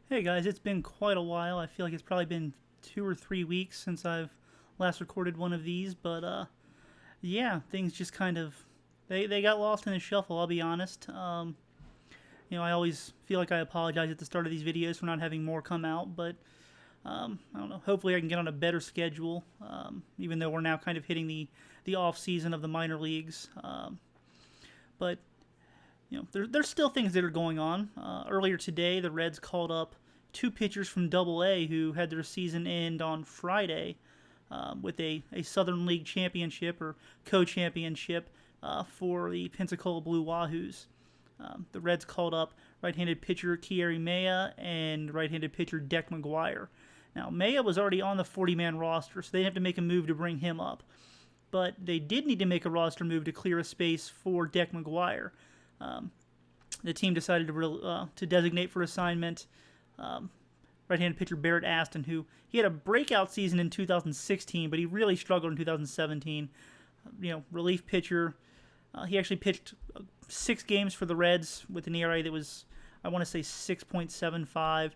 Hey guys, it's been quite a while. I feel like it's probably been 2 or 3 weeks since I've last recorded one of these, but yeah, things just kind of they got lost in the shuffle. I'll be honest. I always feel like I apologize at the start of these videos for not having more come out, but I don't know. Hopefully, I can get on a better schedule. Even though we're now kind of hitting the off season of the minor leagues, but there's still things that are going on. Earlier today, the Reds called up two pitchers from Double A who had their season end on Friday with a Southern League championship or co-championship for the Pensacola Blue Wahoos. The Reds called up right-handed pitcher Thierry Maia and right-handed pitcher Deck McGwire. Now, Maia was already on the 40-man roster, so they didn't have to make a move to bring him up. But they did need to make a roster move to clear a space for Deck McGwire. The team decided to designate for assignment right-handed pitcher Barrett Aston, who he had a breakout season in 2016, but he really struggled in 2017. Relief pitcher. He actually pitched 6 games for the Reds with an ERA that was, I want to say, 6.75.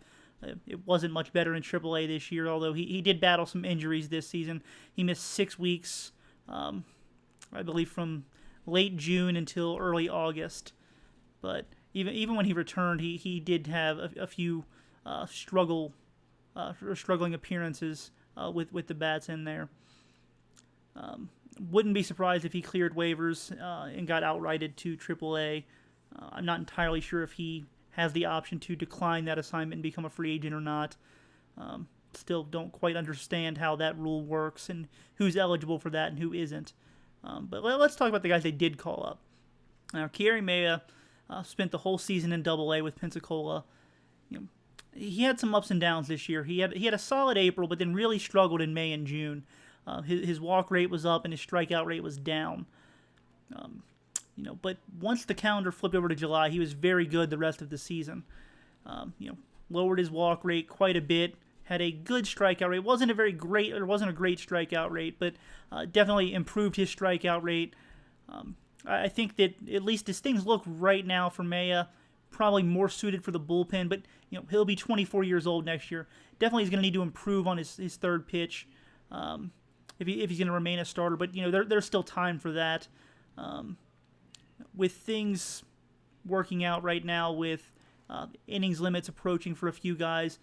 It wasn't much better in AAA this year, although he did battle some injuries this season. He missed 6 weeks, I believe, from late June until early August. But even when he returned, he did have a few struggling appearances with the bats in there. Wouldn't be surprised if he cleared waivers and got outrighted to AAA. I'm not entirely sure if he has the option to decline that assignment and become a free agent or not. Still don't quite understand how that rule works and who's eligible for that and who isn't. But let's talk about the guys they did call up. Now, Keury Maia spent the whole season in Double A with Pensacola. He had some ups and downs this year. He had a solid April, but then really struggled in May and June. His walk rate was up and his strikeout rate was down. But once the calendar flipped over to July, he was very good the rest of the season. Lowered his walk rate quite a bit. Had a good strikeout rate. Wasn't a great strikeout rate, but definitely improved his strikeout rate. I think that at least as things look right now for Maia, probably more suited for the bullpen. But he'll be 24 years old next year. Definitely is going to need to improve on his third pitch if he's going to remain a starter. But there's still time for that. With things working out right now, with innings limits approaching for a few guys,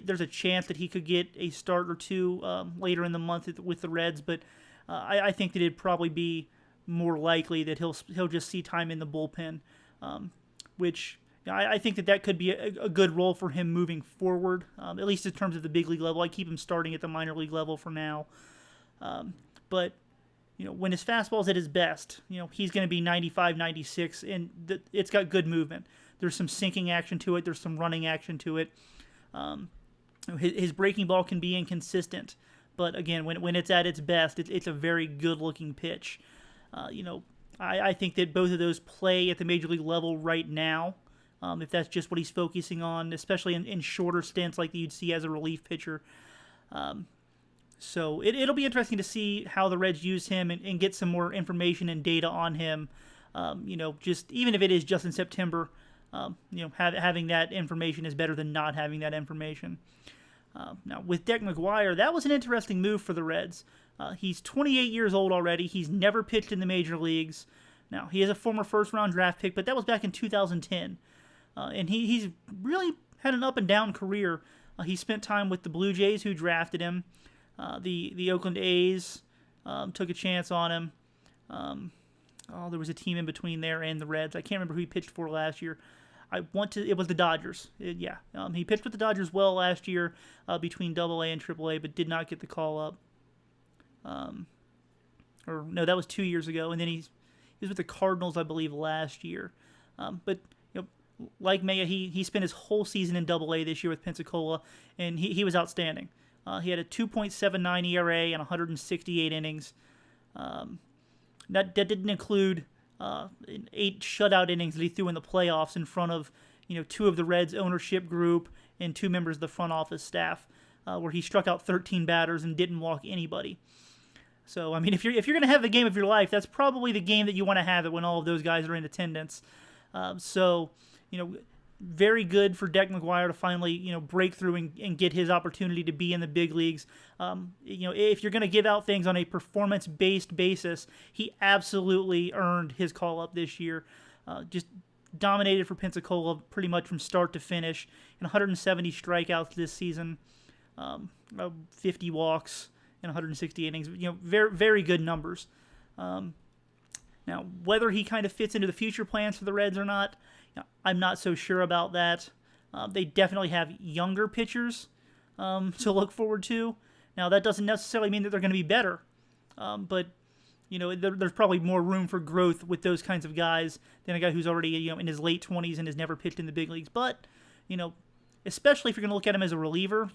there's a chance that he could get a start or two later in the month with the Reds, but I think that it'd probably be more likely that he'll just see time in the bullpen, which I think that could be a good role for him moving forward, at least in terms of the big league level. I keep him starting at the minor league level for now, but when his fastball's at his best, he's going to be 95, 96, and it's got good movement. There's some sinking action to it. There's some running action to it. His breaking ball can be inconsistent, but again, when it's at its best, it's a very good-looking pitch. I think that both of those play at the major league level right now, if that's just what he's focusing on, especially in shorter stints like you'd see as a relief pitcher. So it'll be interesting to see how the Reds use him and get some more information and data on him. Just even if it is just in September, having that information is better than not having that information. Now, with Deck McGwire, that was an interesting move for the Reds. He's 28 years old already. He's never pitched in the major leagues. Now, he is a former first-round draft pick, but that was back in 2010. And he's really had an up-and-down career. He spent time with the Blue Jays, who drafted him. The Oakland A's took a chance on him. There was a team in between there and the Reds. I can't remember who he pitched for last year. It was the Dodgers. He pitched with the Dodgers well last year between Double A and Triple A, but did not get the call up. That was 2 years ago, and then he was with the Cardinals, I believe, last year. But like Maia, he spent his whole season in Double A this year with Pensacola, and he was outstanding. He had a 2.79 ERA and 168 innings. That didn't include 8 shutout innings that he threw in the playoffs in front of 2 of the Reds' ownership group and 2 members of the front office staff, where he struck out 13 batters and didn't walk anybody. So, I mean, if you're going to have the game of your life, that's probably the game that you want to have it when all of those guys are in attendance. very good for Deck McGwire to finally, break through and get his opportunity to be in the big leagues. If you're going to give out things on a performance-based basis, he absolutely earned his call-up this year. Just dominated for Pensacola pretty much from start to finish, and 170 strikeouts this season, 50 walks in 160 innings. Very, very good numbers. Now, whether he kind of fits into the future plans for the Reds or not, I'm not so sure about that. They definitely have younger pitchers to look forward to. Now, that doesn't necessarily mean that they're going to be better, but there's probably more room for growth with those kinds of guys than a guy who's already in his late 20s and has never pitched in the big leagues. But especially if you're going to look at him as a reliever,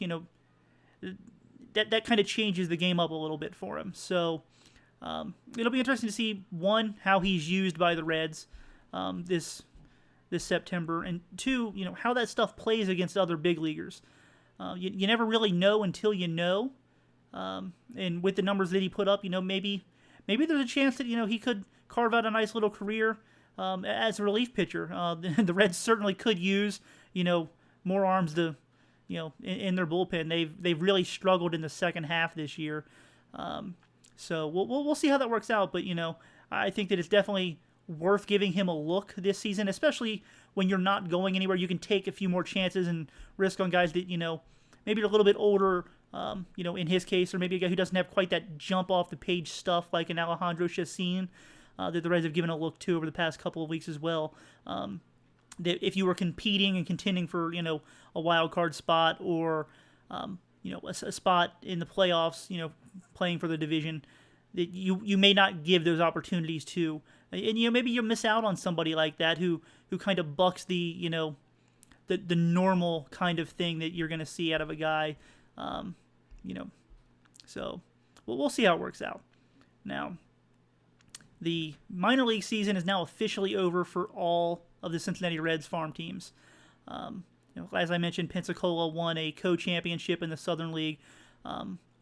that kind of changes the game up a little bit for him. So it'll be interesting to see, one, how he's used by the Reds this September, and two, how that stuff plays against other big leaguers. You never really know until you know. And with the numbers that he put up, maybe there's a chance that he could carve out a nice little career as a relief pitcher. The Reds certainly could use more arms to in their bullpen. They've really struggled in the second half this year. So we'll see how that works out. But I think that it's definitely worth giving him a look this season, especially when you're not going anywhere. You can take a few more chances and risk on guys that maybe are a little bit older. In his case, or maybe a guy who doesn't have quite that jump off the page stuff like an Alejandro Chacin that the Reds have given a look to over the past couple of weeks as well. That if you were competing and contending for a wild card spot or a spot in the playoffs, playing for the division, that you may not give those opportunities to, and maybe you miss out on somebody like that who kind of bucks the the normal kind of thing that you're going to see out of a guy. So we'll see how it works out. Now, the minor league season is now officially over for all of the Cincinnati Reds farm teams. As I mentioned, Pensacola won a co-championship in the Southern League.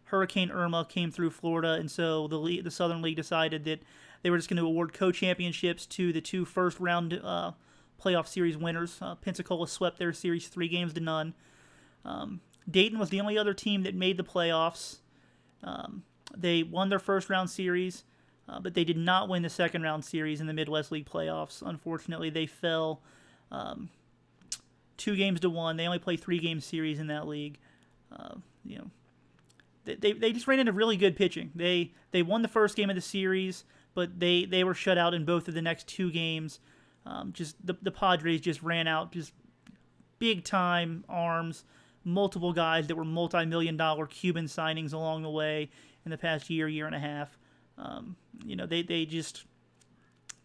Hurricane Irma came through Florida, and so the Southern League decided that they were just going to award co-championships to the two first-round playoff series winners. Pensacola swept their series 3-0. Dayton was the only other team that made the playoffs. They won their first-round series, but they did not win the second-round series in the Midwest League playoffs. Unfortunately, they fell 2-1. They only play 3-game series in that league. They just ran into really good pitching. They won the first game of the series, but they were shut out in both of the next 2 games. Just the Padres just ran out just big-time arms. Multiple guys that were multi-million-dollar Cuban signings along the way in the past year and a half.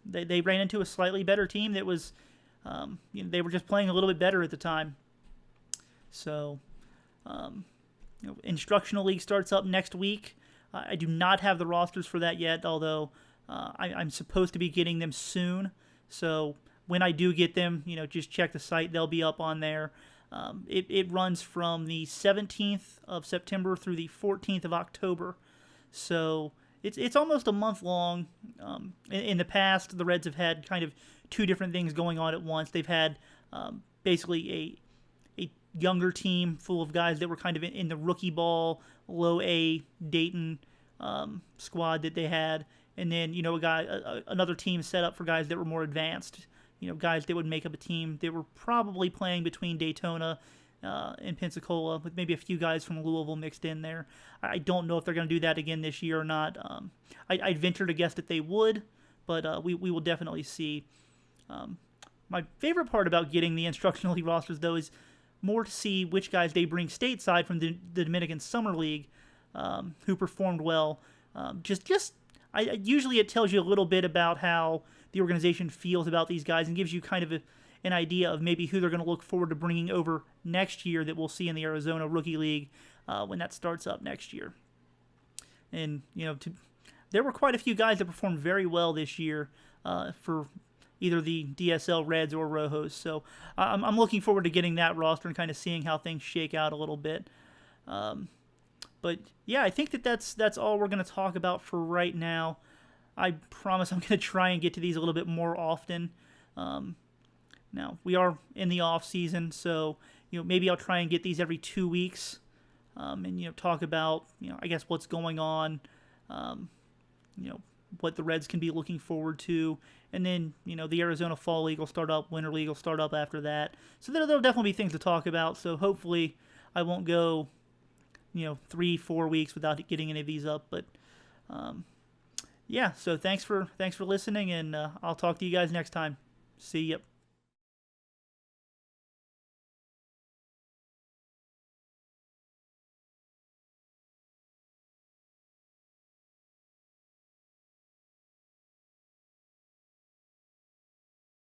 They ran into a slightly better team that was, they were just playing a little bit better at the time. So, Instructional League starts up next week. I do not have the rosters for that yet, although I'm supposed to be getting them soon. So when I do get them, just check the site. They'll be up on there. It runs from the 17th of September through the 14th of October. So it's almost a month long. In the past, the Reds have had kind of 2 different things going on at once. They've had basically a younger team full of guys that were kind of in the rookie ball, low A Dayton squad that they had. And then, another team set up for guys that were more advanced. Guys that would make up a team that were probably playing between Daytona and Pensacola, with maybe a few guys from Louisville mixed in there. I don't know if they're going to do that again this year or not. I'd venture to guess that they would, but we will definitely see. My favorite part about getting the Instructional League rosters, though, is more to see which guys they bring stateside from the Dominican Summer League who performed well. Usually it tells you a little bit about how the organization feels about these guys and gives you kind of an idea of maybe who they're going to look forward to bringing over next year that we'll see in the Arizona Rookie League when that starts up next year. And, there were quite a few guys that performed very well this year for either the DSL Reds or Rojos. So I'm looking forward to getting that roster and kind of seeing how things shake out a little bit. But yeah, I think that's all we're going to talk about for right now. I promise I'm going to try and get to these a little bit more often. Now, we are in the off season, so maybe I'll try and get these every 2 weeks, and talk about I guess what's going on, um, what the Reds can be looking forward to, and then the Arizona Fall League will start up, Winter League will start up after that. So there'll definitely be things to talk about. So hopefully I won't go 3-4 weeks without getting any of these up. But yeah, so thanks for listening, and I'll talk to you guys next time. See ya.